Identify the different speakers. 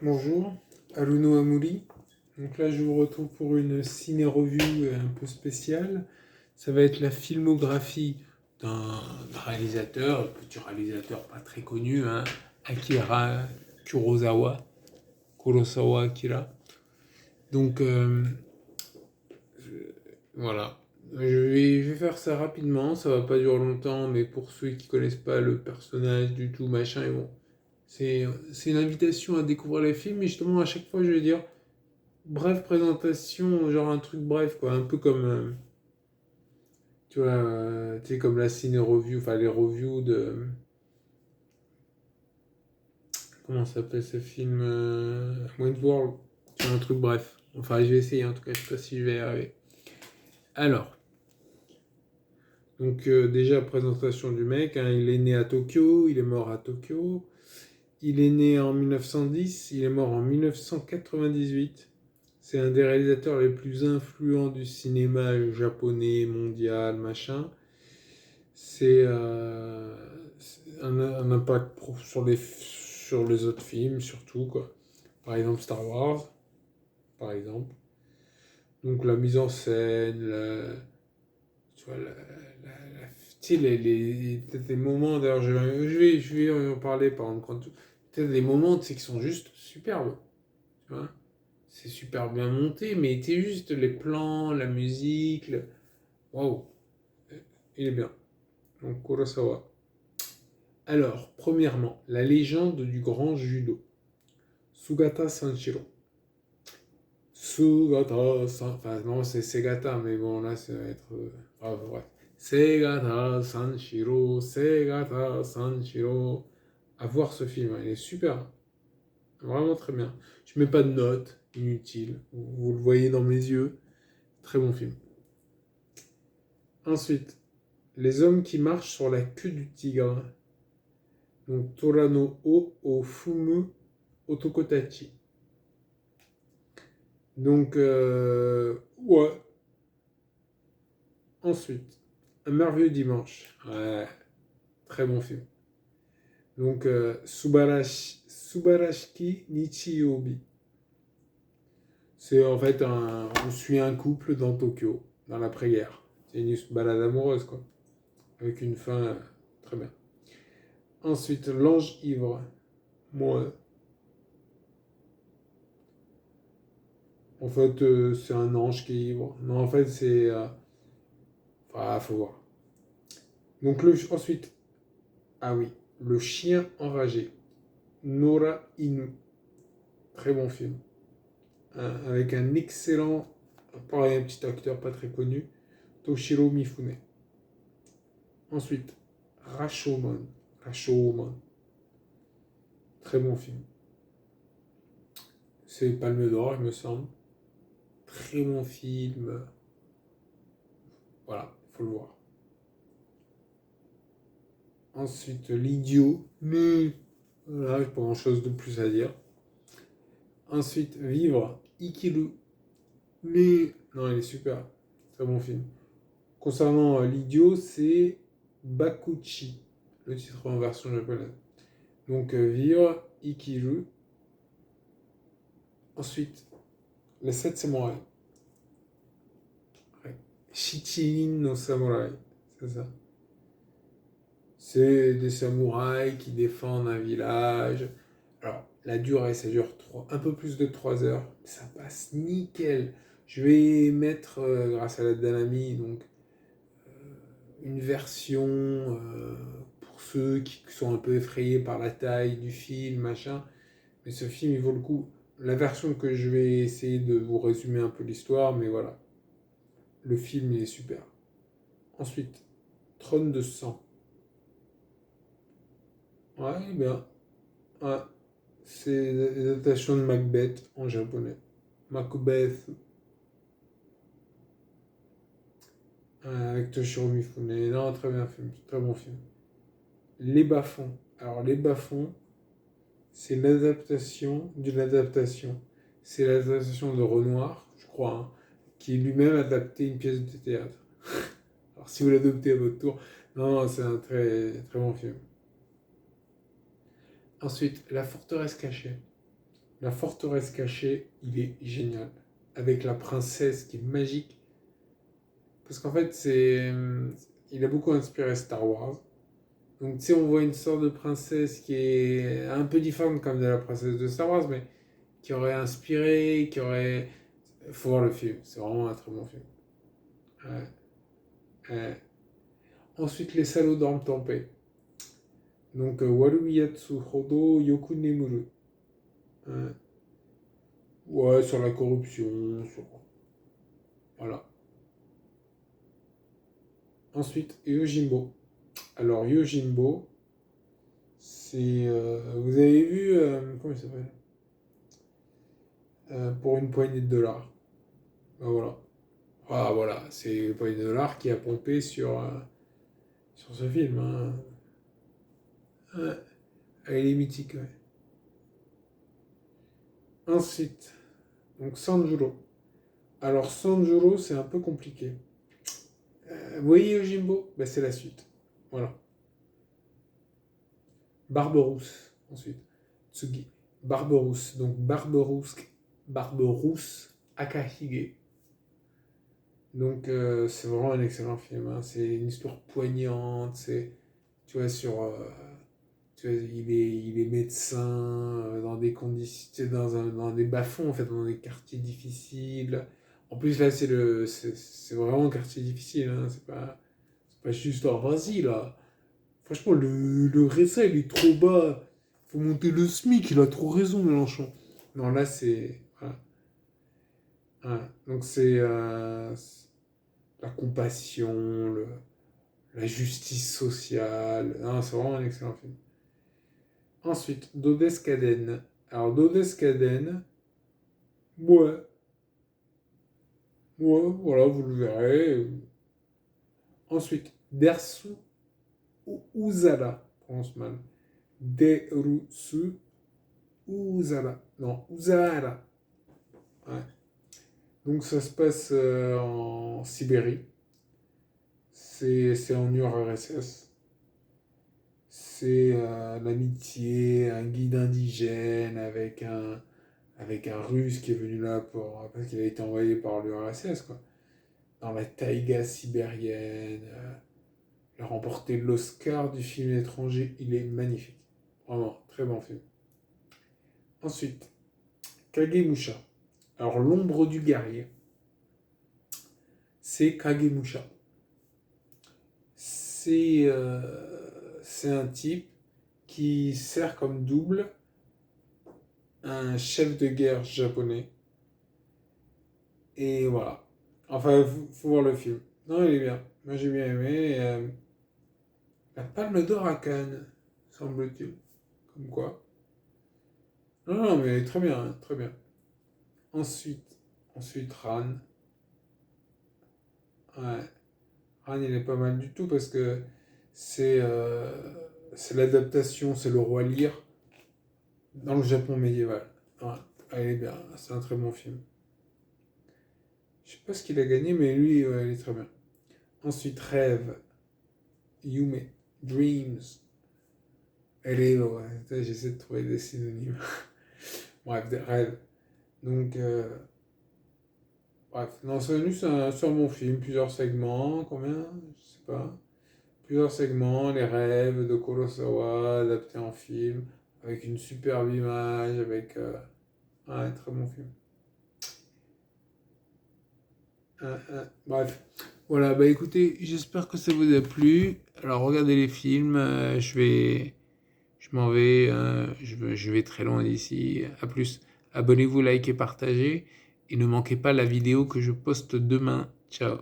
Speaker 1: Bonjour, Aluno Amouli. Donc là, je vous retrouve pour une ciné-review un peu spéciale. Ça va être la filmographie d'un petit réalisateur pas très connu, hein, Akira Kurosawa Akira. Donc voilà, je vais faire ça rapidement, ça va pas durer longtemps, mais pour ceux qui connaissent pas le personnage du tout, machin, et bon, c'est une invitation à découvrir les films, et justement à chaque fois je vais dire bref présentation, genre un truc bref, quoi. Un peu comme, tu vois, tu sais, comme la ciné review, enfin les reviews de. Comment ça s'appelle ce film Wentworld. C'est un truc bref. Enfin, je vais essayer en tout cas, je sais pas si je vais y arriver. Alors, donc déjà, présentation du mec, hein, il est né à Tokyo, il est mort à Tokyo. Il est né en 1910, il est mort en 1998. C'est un des réalisateurs les plus influents du cinéma japonais, mondial, machin. C'est un impact sur les autres films, surtout, quoi. Par exemple, Star Wars, par exemple. Donc, la mise en scène, tu vois, tu sais, peut-être les moments, d'ailleurs, je vais en parler, par exemple, peut-être des moments, tu sais, qui sont juste superbes, tu vois. C'est super bien monté, mais tu sais, juste les plans, la musique, waouh, il est bien. Donc, Kurosawa. Alors, premièrement, la légende du grand judo. Sugata Sanshiro. Enfin non, c'est Segata, mais bon, là, ça va être. Bref. Segata Sanshiro, Segata Sanshiro. À voir ce film, hein, il est super. Vraiment très bien. Je mets pas de notes, inutile. Vous le voyez dans mes yeux. Très bon film. Ensuite, les hommes qui marchent sur la queue du tigre. Donc, Torano o Fumu Otokotachi. Donc, ouais. Ensuite, Un merveilleux dimanche. Ouais, très bon film. Donc, Subarashiki Nichiyobi. C'est en fait on suit un couple dans Tokyo, dans l'après-guerre. C'est une balade amoureuse, quoi. Avec une fin très bien. Ensuite, L'ange ivre. Moi, en fait, c'est un ange qui est ivre. Non, en fait, c'est. Enfin, faut voir. Donc, ensuite, ah oui, Le chien enragé. Nora Inu. Très bon film. Avec un excellent, pareil, un petit acteur pas très connu, Toshiro Mifune. Ensuite, Rashomon. Rashomon. Très bon film. C'est Palme d'Or, il me semble. Très bon film. Voilà, il faut le voir. Ensuite, L'idiot. Mais voilà, j'ai pas grand chose de plus à dire. Ensuite, Vivre. Ikiru. Mais non, il est super. Très bon film. Concernant l'idiot, c'est Bakuchi, le titre en version japonaise. Donc Vivre, Ikiru. Ensuite, Les 7 samouraïs. Ouais. Shichirin no samouraï, c'est ça. C'est des samouraïs qui défendent un village. Alors, la durée, ça dure un peu plus de 3 heures. Ça passe nickel. Je vais mettre, grâce à l'aide d'un ami, donc une version pour ceux qui sont un peu effrayés par la taille du film, machin. Mais ce film, il vaut le coup. La version que je vais essayer de vous résumer un peu l'histoire, mais voilà. Le film, il est super. Ensuite, Trône de sang. Ouais, bien. Ouais. C'est l'adaptation de Macbeth en japonais. Macbeth. Avec Toshiro Mifune. Non, très bien film. Très bon film. Les Bas-fonds. Alors, Les Bas-fonds, c'est l'adaptation d'une adaptation. C'est l'adaptation de Renoir, je crois, hein, qui lui-même adapté une pièce de théâtre. Alors si vous l'adoptez à votre tour, non, c'est un très, très bon film. Ensuite, La forteresse cachée. La forteresse cachée, il est génial. Avec la princesse qui est magique. Parce qu'en fait, il a beaucoup inspiré Star Wars. Donc, tu sais, on voit une sorte de princesse qui est un peu différente comme de la princesse de Star Wars, mais qui aurait inspiré, qui aurait. Faut voir le film, c'est vraiment un très bon film. Ouais, ouais. Ensuite, les salauds dorment en paix. Donc, Waru Yatsu Hodo Yoku Nemuru. Ouais. Ouais, sur la corruption, sur. Voilà. Ensuite, Yojimbo. Alors, Yojimbo, c'est. Vous avez vu. Comment il s'appelle Pour une poignée de dollars. Ben voilà. Ah, voilà, c'est une poignée de dollars qui a pompé sur ce film. Hein. Ouais, elle est mythique, ouais. Ensuite, donc Sanjuro. Alors, Sanjuro, c'est un peu compliqué. Vous voyez Yojimbo ben, c'est la suite. Voilà. Barberousse, ensuite. Tsugi. Barberousse. Donc, Barberousse Akahige. Donc, c'est vraiment un excellent film. Hein. C'est une histoire poignante. C'est, tu vois, tu vois, il est médecin dans des conditions, tu sais, dans des bas-fonds, en fait, dans des quartiers difficiles. En plus, là, c'est vraiment un quartier difficile. Hein. C'est pas juste, oh, vas-y, là. Franchement, le RSA, il est trop bas. Faut monter le SMIC, il a trop raison, Mélenchon. Non, là, c'est. Voilà. Voilà. Donc, c'est la compassion, la justice sociale. Non, c'est vraiment un excellent film. Ensuite, Dodescaden. Alors, Dodescaden, ouais, ouais, voilà, vous le verrez. Ensuite, Dersu Uzala, prononce mal. Derusu Uzala. Non, Uzala. Ouais. Donc, ça se passe en Sibérie. C'est en URSS. C'est l'amitié, un guide indigène avec un russe qui est venu là parce qu'il a été envoyé par l'URSS, quoi. Dans la taïga sibérienne. Il a remporté l'Oscar du film étranger. Il est magnifique. Vraiment, très bon film. Ensuite, Kagemusha. Alors, l'ombre du guerrier, c'est Kagemusha. C'est un type qui sert comme double un chef de guerre japonais. Et voilà. Enfin, faut voir le film. Non, il est bien. Moi, j'ai bien aimé. La Palme d'Or à Cannes, semble-t-il. Comme quoi. Non, non, mais très bien, hein, très bien. Ensuite, Ran. Ouais. Ran, il est pas mal du tout parce que c'est euh, c'est l'adaptation, c'est le roi Lear dans le Japon médiéval. Ouais, elle est bien, c'est un très bon film. Je sais pas ce qu'il a gagné, mais lui, ouais, il est très bien. Ensuite, Rêve, Yume, Dreams. Elle est, ouais, j'essaie de trouver des synonymes. Bref, des rêves. Donc, bref, non, c'est un bon film, plusieurs segments, combien? Je sais pas. Plusieurs segments, les rêves de Kurosawa adaptés en film, avec une superbe image, avec un très bon film. Bref, voilà, bah écoutez, j'espère que ça vous a plu. Alors regardez les films, je m'en vais, je vais très loin d'ici. À plus, abonnez-vous, likez, partagez, et ne manquez pas la vidéo que je poste demain. Ciao.